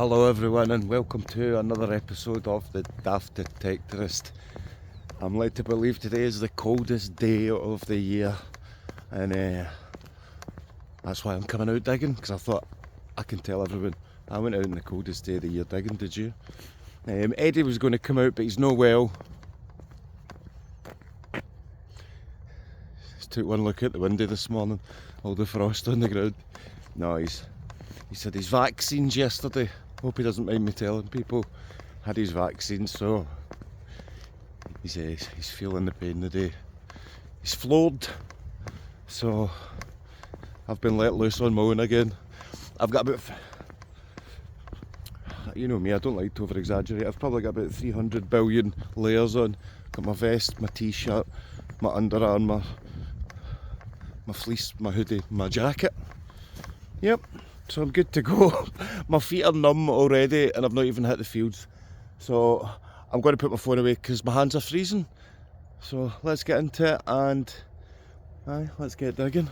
Hello everyone and welcome to another episode of the Daft Detectorist. I'm led to believe today is the coldest day of the year and that's why I'm coming out digging, because I thought I can tell everyone I went out on the coldest day of the year digging. Did you? Eddie was going to come out but he's not well. Just took one look out the window this morning, all the frost on the ground. No, he said his vaccines yesterday. Hope he doesn't mind me telling people. Had his vaccines, so he's feeling the pain today. He's floored, so I've been let loose on my own again. I've got about, you know me, I don't like to over exaggerate. I've probably got about 300 billion layers on. Got my vest, my t-shirt, my Under Armour, my fleece, my hoodie, my jacket. Yep. So I'm good to go. My feet are numb already and I've not even hit the fields. So I'm going to put my phone away because my hands are freezing. So let's get into it and let's get digging.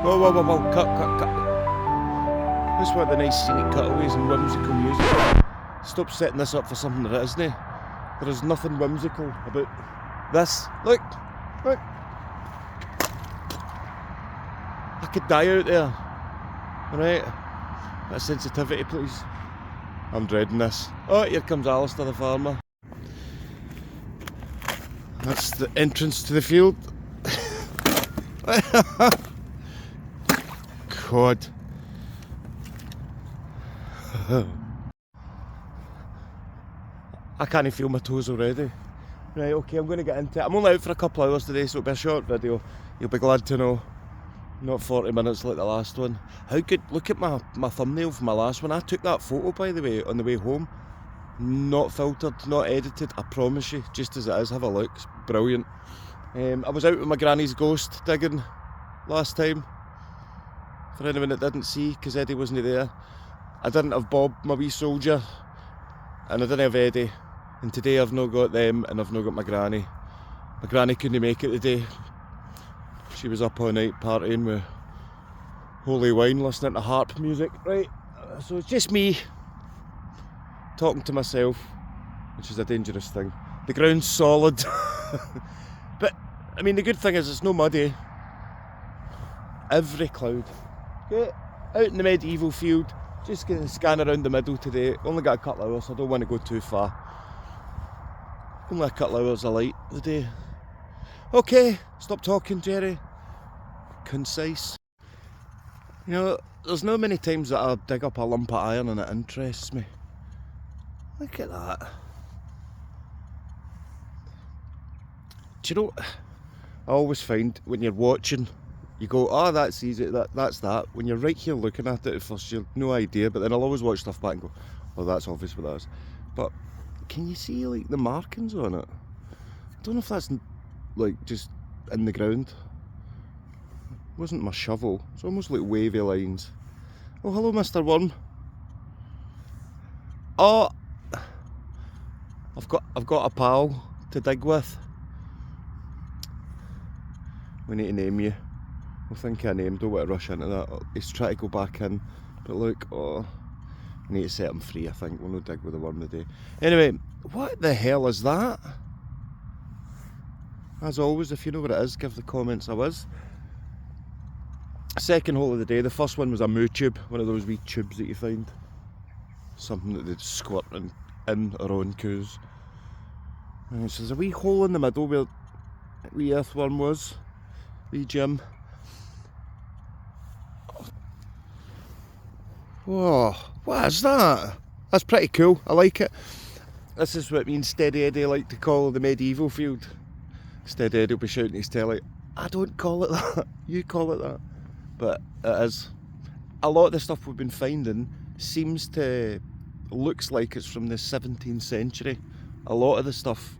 Whoa, cut. This is what the nice scenic cutaways and whimsical music. Stop setting this up for something that isn't. There is nothing whimsical about this. Look. I could die out there. Alright. Bit of sensitivity, please. I'm dreading this. Oh, here comes Alistair the farmer. That's the entrance to the field. God. I can't feel my toes already. Right, okay, I'm going to get into it. I'm only out for a couple of hours today, so it'll be a short video. You'll be glad to know. Not 40 minutes like the last one. How good, look at my thumbnail from my last one. I took that photo, by the way, on the way home. Not filtered, not edited, I promise you, just as it is. Have a look, it's brilliant. I was out with my granny's ghost digging last time. For anyone that didn't see, because Eddie wasn't there. I didn't have Bob, my wee soldier, and I didn't have Eddie. And today I've not got them and I've not got my granny. My granny couldn't make it today. She was up all night partying with holy wine, listening to harp music. Right, so it's just me talking to myself, which is a dangerous thing. The ground's solid. But, I mean, the good thing is it's no muddy. Every cloud. Get out in the medieval field. Just going to scan around the middle today. Only got a couple of hours, so I don't want to go too far. Only a couple of hours of light the day. Okay, stop talking, Jerry. Concise. You know, there's not many times that I dig up a lump of iron and it interests me. Look at that. Do you know, I always find when you're watching, you go, oh, that's easy, that's that. When you're right here looking at it at first, you've no idea, but then I'll always watch stuff back and go, oh, that's obvious what that is. But can you see, like, the markings on it? I don't know if that's, like, just in the ground. It wasn't my shovel. It's almost like wavy lines. Oh, hello, Mr. Worm. Oh, I've got a pal to dig with. We need to name you. We'll think of a name, don't want to rush into that. He's trying to go back in, but look, oh, we need to set him free, I think. We'll not dig with the worm today. Anyway, what the hell is that? As always, if you know what it is, give the comments a whiz. Second hole of the day. The first one was a moo tube, one of those wee tubes that you find. Something that they'd squirt in or on coos. And so there's a wee hole in the middle where the wee earthworm was. Wee Jim. Whoa, what is that? That's pretty cool, I like it. This is what me and Steady Eddie like to call the medieval field. Steady Eddie will be shouting his telly, I don't call it that, you call it that. But it is. A lot of the stuff we've been finding looks like it's from the 17th century. A lot of the stuff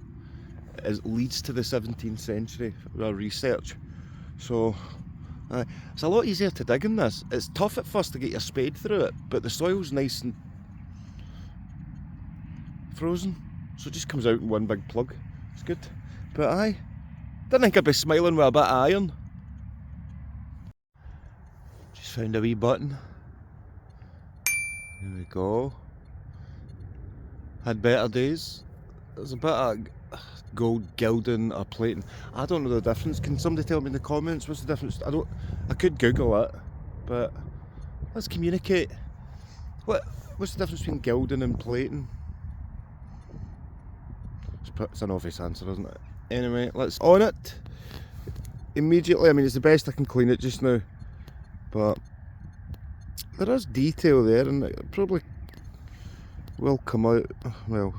leads to the 17th century, our research. So it's a lot easier to dig in this. It's tough at first to get your spade through it, but the soil's nice and frozen, so it just comes out in one big plug. It's good. But Didn't think I'd be smiling with a bit of iron. Just found a wee button. There we go. Had better days. There's a bit of gold gilding or plating. I don't know the difference. Can somebody tell me in the comments what's the difference? I could Google it, but let's communicate. What's the difference between gilding and plating? It's an obvious answer, isn't it? Anyway, let's on it immediately. I mean, it's the best I can clean it just now, but there is detail there, and it probably will come out. Well,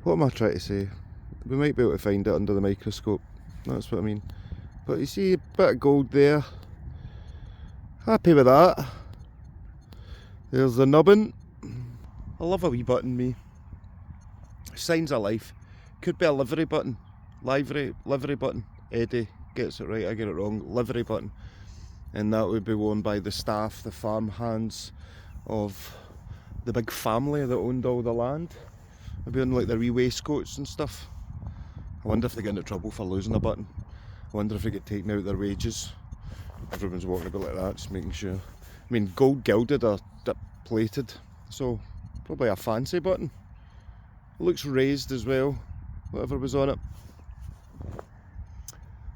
what am I trying to say? We might be able to find it under the microscope. That's what I mean. But you see a bit of gold there. Happy with that. There's the nubbin. I love a wee button, me. Signs of life. Could be a livery button. Livery button. Eddie gets it right, I get it wrong. Livery button. And that would be worn by the staff, the farm hands of the big family that owned all the land. Maybe on like their wee waistcoats and stuff. I wonder if they get into trouble for losing a button. I wonder if they get taken out of their wages. Everyone's walking about like that, just making sure. I mean, gold gilded or dip plated, so probably a fancy button. It looks raised as well, whatever was on it.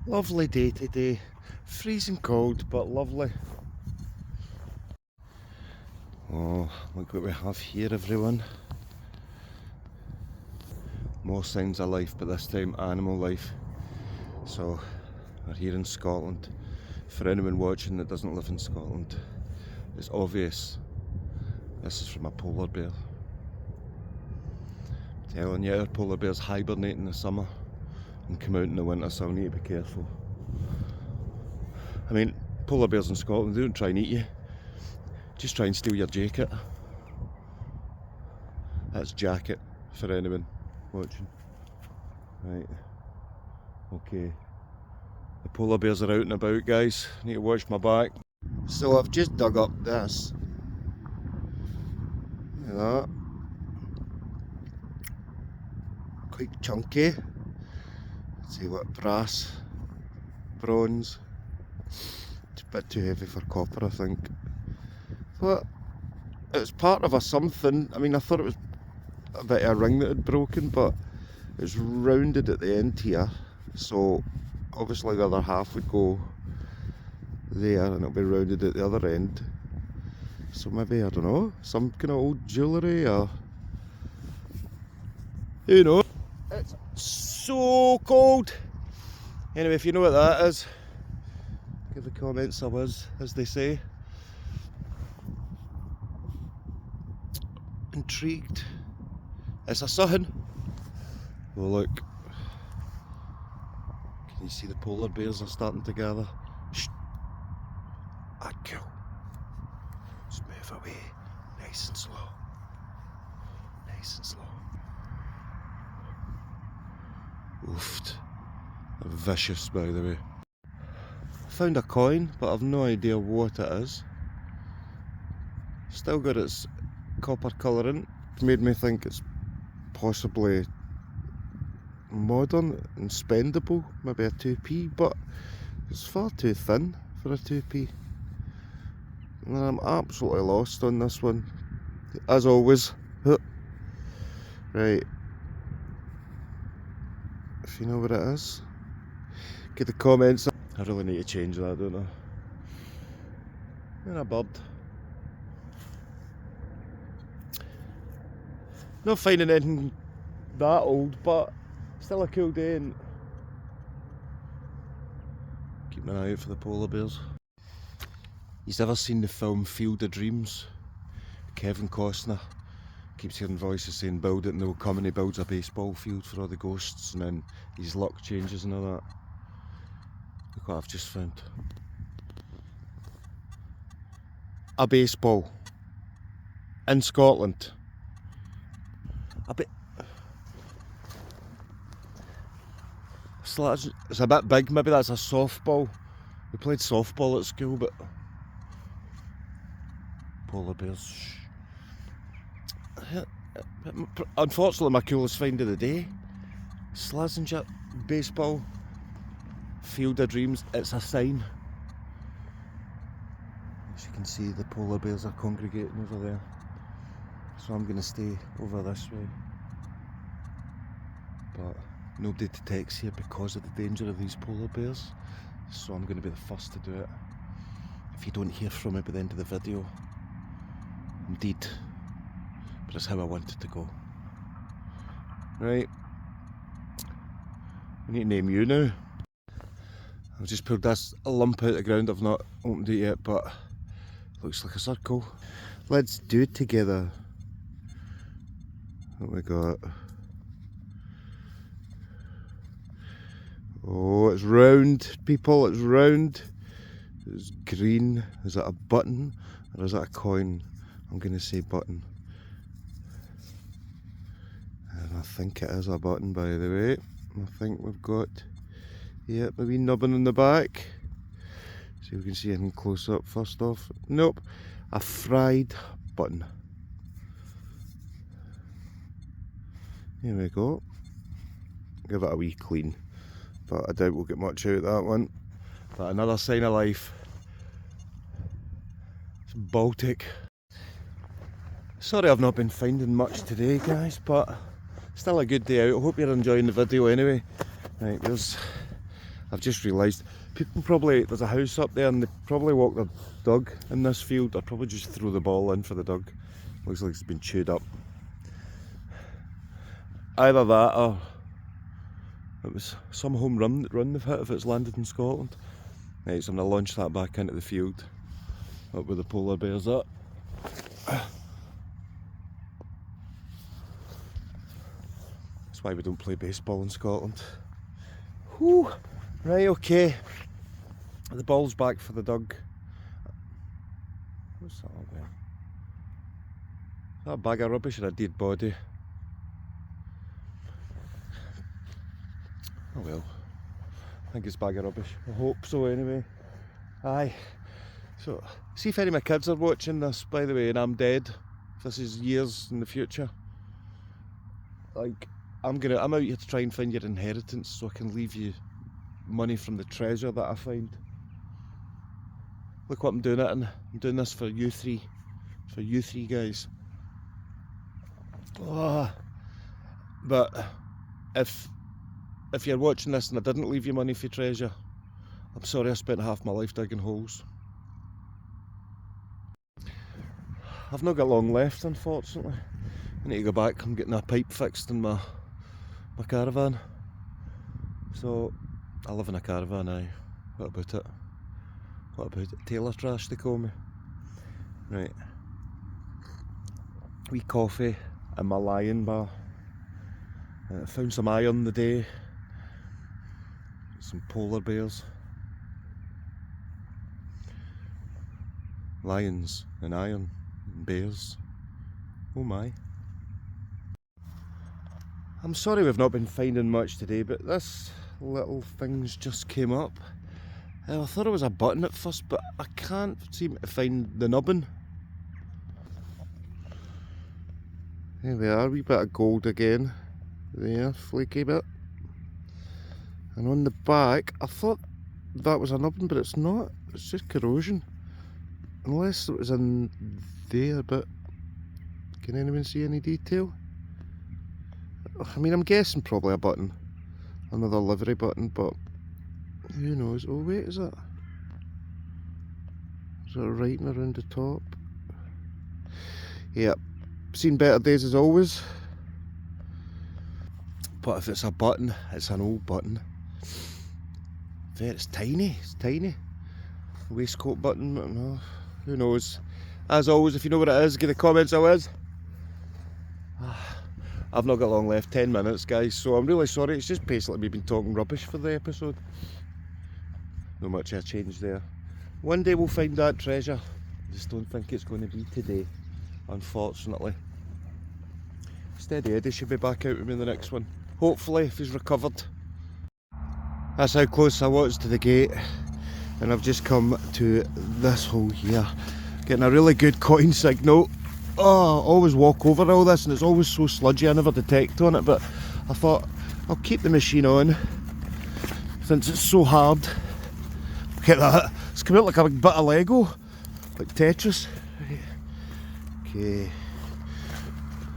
Lovely day today. Freezing cold, but lovely. Oh, look what we have here, everyone. More signs of life, but this time animal life. So, we're here in Scotland. For anyone watching that doesn't live in Scotland, it's obvious this is from a polar bear. I'm telling you, our polar bears hibernate in the summer and come out in the winter, so I need to be careful. I mean, polar bears in Scotland, they don't try and eat you. Just try and steal your jacket. That's jacket for anyone watching. Right. Okay. The polar bears are out and about, guys. I need to watch my back. So I've just dug up this. Look at that. Quite chunky. Let's see what brass, bronze. It's a bit too heavy for copper, I think. But it's part of a something. I mean, I thought it was a bit of a ring that had broken, but it's rounded at the end here. So obviously the other half would go there and it'll be rounded at the other end. So maybe, I don't know, some kind of old jewellery or... who knows? It's so cold! Anyway, if you know what that is, give the comments a whiz, as they say. Intrigued. It's a sun. Oh look. Can you see the polar bears are starting to gather? Shh. Ah, cool. Just move away. Nice and slow. Nice and slow. Oofed. Vicious, by the way. I found a coin, but I've no idea what it is. Still got its copper colouring. It made me think it's possibly modern and spendable, maybe a 2p, but it's far too thin for a 2p. And I'm absolutely lost on this one, as always. Right, if you know what it is, get the comments. I really need to change that, don't I? And a bird. Not finding anything that old, but still a cool day and keeping an eye out for the polar bears. You've ever seen the film Field of Dreams? Kevin Costner keeps hearing voices saying build it and they'll come, and he builds a baseball field for all the ghosts, and then his luck changes and all that. Look what I've just found. A baseball in Scotland. It's a bit big, maybe that's a softball. We played softball at school, but polar bears. Unfortunately, my coolest find of the day. Slazenger baseball Field of Dreams. It's a sign. As you can see, the polar bears are congregating over there. So I'm going to stay over this way. But nobody detects here because of the danger of these polar bears. So I'm going to be the first to do it. If you don't hear from me by the end of the video, indeed. But it's how I want it to go. Right. I need to name you now. I've just pulled this lump out of the ground. I've not opened it yet, but it looks like a circle. Let's do it together. What we got? Oh, it's round, people, it's round. It's green. Is that a button or is that a coin? I'm going to say button. And I think it is a button, by the way. I think we've got, yep, a wee nubbin in the back. See if we can see anything close up first off. Nope, a fried button. Here we go. Give it a wee clean, but I doubt we'll get much out of that one. But another sign of life. It's Baltic. Sorry I've not been finding much today, guys, but still a good day out. I hope you're enjoying the video anyway. Right, I've just realised, people probably, there's a house up there and they probably walk their dog in this field. I'd probably just throw the ball in for the dog. Looks like it's been chewed up. Either that or it was some home run they've hit if it's landed in Scotland. Right, so I'm going to launch that back into the field, up where the polar bears are. That's why we don't play baseball in Scotland. Whew. Right, okay. The ball's back for the dog. What's that all about? Is that a bag of rubbish or a dead body? Oh well. I think it's a bag of rubbish. I hope so anyway. Aye. So, see if any of my kids are watching this, by the way, and I'm dead. If this is years in the future. Like, I'm out here to try and find your inheritance so I can leave you money from the treasure that I find. Look what I'm doing it in. I'm doing this for you three. For you three guys. Oh, but if you're watching this and I didn't leave you money for treasure, I'm sorry I spent half my life digging holes. I've not got long left, unfortunately. I need to go back. I'm getting a pipe fixed in my caravan. So, I live in a caravan now. What about it? What about it? Tailor trash, they call me. Right. Wee coffee in my lion bar. Found some iron the day. Some polar bears. Lions and iron and bears. Oh my. I'm sorry we've not been finding much today, but this little thing's just came up. I thought it was a button at first, but I can't seem to find the nubbin. There we are, a wee bit of gold again. There, flaky bit. And on the back, I thought that was a nubbin, but it's not. It's just corrosion. Unless it was in there, but can anyone see any detail? I mean, I'm guessing probably a button. Another livery button, but who knows? Oh wait, is it a writing around the top? Yep, seen better days as always. But if it's a button, it's an old button. It's tiny, it's tiny. Waistcoat button, no, who knows? As always, if you know what it is, get the comments how it is. I've not got long left, 10 minutes guys, so I'm really sorry. It's just basically me been talking rubbish for the episode. Not much I changed there. One day we'll find that treasure. I just don't think it's going to be today, unfortunately. Steady Eddie should be back out with me in the next one. Hopefully, if he's recovered. That's how close I was to the gate. And I've just come to this hole here. Getting a really good coin signal. Oh, I always walk over all this and it's always so sludgy, I never detect on it, but I thought I'll keep the machine on since it's so hard. Look at that, it's come out like a big bit of Lego, like Tetris. Okay,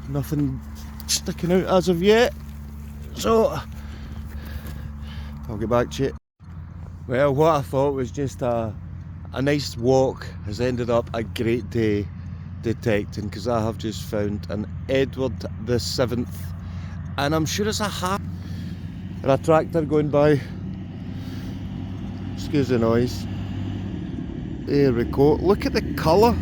nothing sticking out as of yet, so I'll get back to it. Well, what I thought was just a nice walk has ended up a great day detecting, because I have just found an Edward the 7th, and I'm sure it's and a tractor going by. Excuse the noise. There we go. Look at the colour.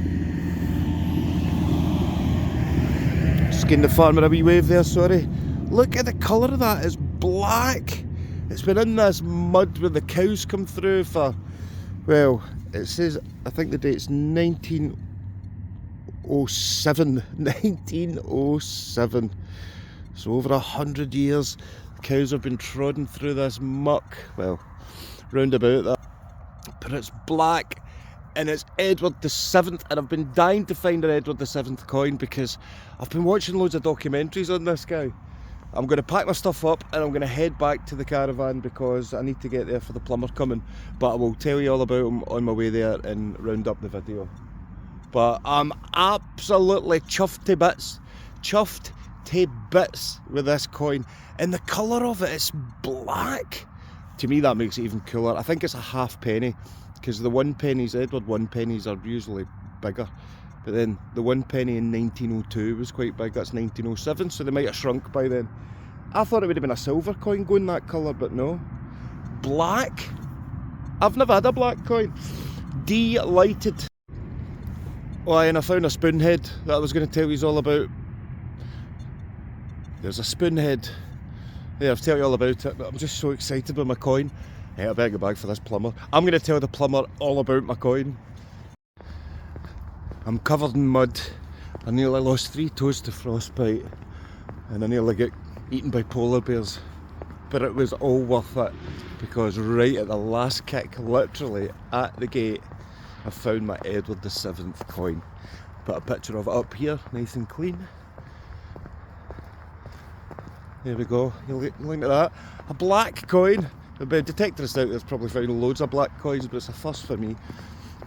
Just giving the farmer a wee wave there, sorry. Look at the colour of that, it's black. It's been in this mud where the cows come through for, well, it says, I think the date's 1907. 1907. So over 100 years, the cows have been trodden through this muck. Well, round about that. But it's black, and it's Edward the 7th, and I've been dying to find an Edward the 7th coin because I've been watching loads of documentaries on this guy. I'm going to pack my stuff up and I'm going to head back to the caravan because I need to get there for the plumber coming, but I will tell you all about him on my way there and round up the video. But I'm absolutely chuffed to bits with this coin, and the colour of it, it's black. To me that makes it even cooler. I think it's a half penny, because the 1 pennies, Edward 1 pennies, are usually bigger. But then the 1 penny in 1902 was quite big, that's 1907, so they might have shrunk by then. I thought it would have been a silver coin going that colour, but no. Black? I've never had a black coin. Delighted. Oh, and I found a spoonhead that I was going to tell you all about. There's a spoonhead. Yeah, I'll tell you all about it, but I'm just so excited with my coin. Yeah, I better go back for this plumber. I'm going to tell the plumber all about my coin. I'm covered in mud. I nearly lost 3 toes to frostbite, and I nearly got eaten by polar bears. But it was all worth it, because right at the last kick, literally at the gate, I found my Edward the 7th coin. Put a picture of it up here, nice and clean. There we go, look at that. A black coin. The detectorist out there's probably found loads of black coins, but it's a first for me.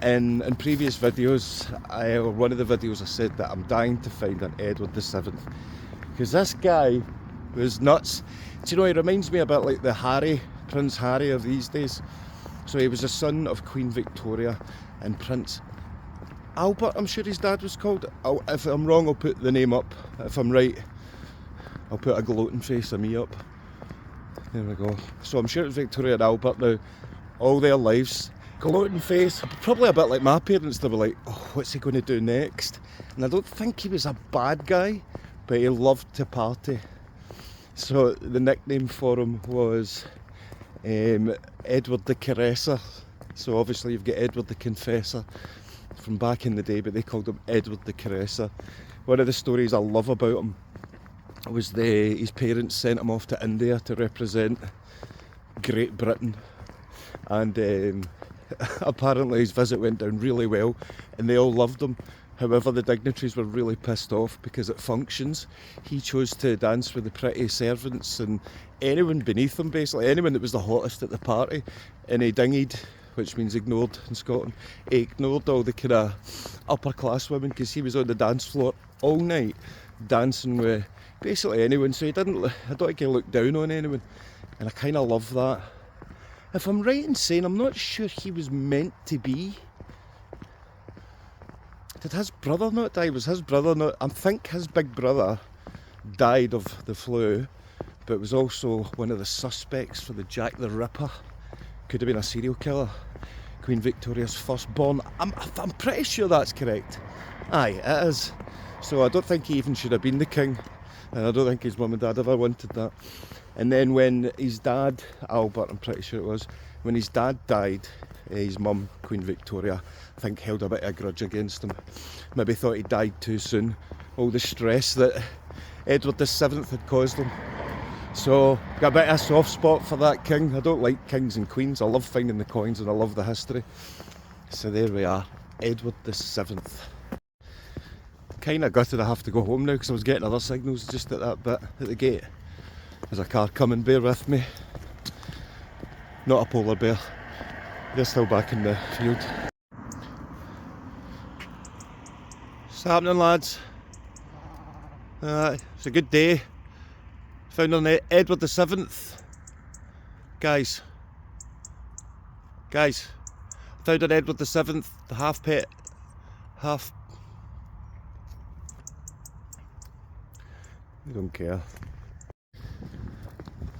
In previous videos, or one of the videos, I said that I'm dying to find an Edward the 7th, because this guy was nuts. Do you know, he reminds me a bit like the Prince Harry of these days. So he was the son of Queen Victoria and Prince Albert, I'm sure his dad was called. If I'm wrong, I'll put the name up. If I'm right, I'll put a gloating face of me up. There we go. So I'm sure it's Victoria and Albert now, all their lives. Gloating face, probably a bit like my parents. They were like, oh, what's he going to do next? And I don't think he was a bad guy, but he loved to party. So the nickname for him was Edward the Caresser. So obviously you've got Edward the Confessor from back in the day, but they called him Edward the Caresser. One of the stories I love about him was his parents sent him off to India to represent Great Britain, and apparently his visit went down really well and they all loved him. However, the dignitaries were really pissed off because at functions he chose to dance with the pretty servants and anyone beneath him, basically anyone that was the hottest at the party, and he dinghied, which means ignored in Scotland. He ignored all the kind of upper class women because he was on the dance floor all night dancing with basically anyone, so I don't think he looked down on anyone, and I kind of love that. If I'm right in saying, I'm not sure he was meant to be. Did his brother not die? Was his brother not? I think his big brother died of the flu, but was also one of the suspects for the Jack the Ripper. Could have been a serial killer. Queen Victoria's firstborn. I'm pretty sure that's correct. Aye, it is. So I don't think he even should have been the king, and I don't think his mum and dad ever wanted that. And then when his dad, Albert, I'm pretty sure it was, when his dad died, his mum, Queen Victoria, I think held a bit of a grudge against him. Maybe thought he died too soon. All the stress that Edward the 7th had caused him. So, got a bit of a soft spot for that king. I don't like kings and queens. I love finding the coins and I love the history. So there we are, Edward the 7th. Kind of gutted I have to go home now because I was getting other signals just at that bit at the gate. There's a car coming, bear with me. not a polar bear. They're still back in the field. What's happening, lads? It's a good day. Found on Edward the 7th. Guys, found on Edward the 7th, the half pet, half... I don't care.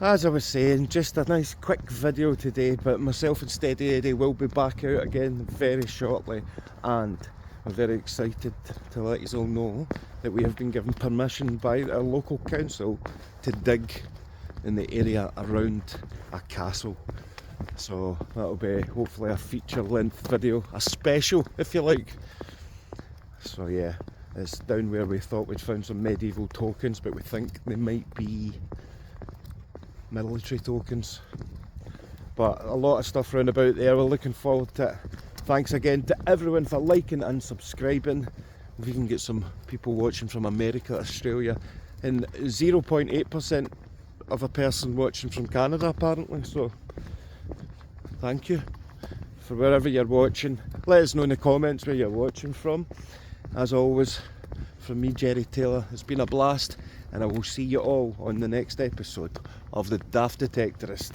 As I was saying, just a nice quick video today, but myself and Steady Eddie will be back out again very shortly, and I'm very excited to let you all know that we have been given permission by our local council to dig in the area around a castle. So that'll be hopefully a feature length video, a special if you like. So yeah, it's down where we thought we'd found some medieval tokens, but we think they might be military tokens. But a lot of stuff round about there, we're looking forward to it. Thanks again to everyone for liking and subscribing. We can get some people watching from America, Australia, and 0.8% of a person watching from Canada apparently, so thank you for wherever you're watching. Let us know in the comments where you're watching from. As always, from me, Jerry Taylor, it's been a blast, and I will see you all on the next episode of the Daft Detectorist.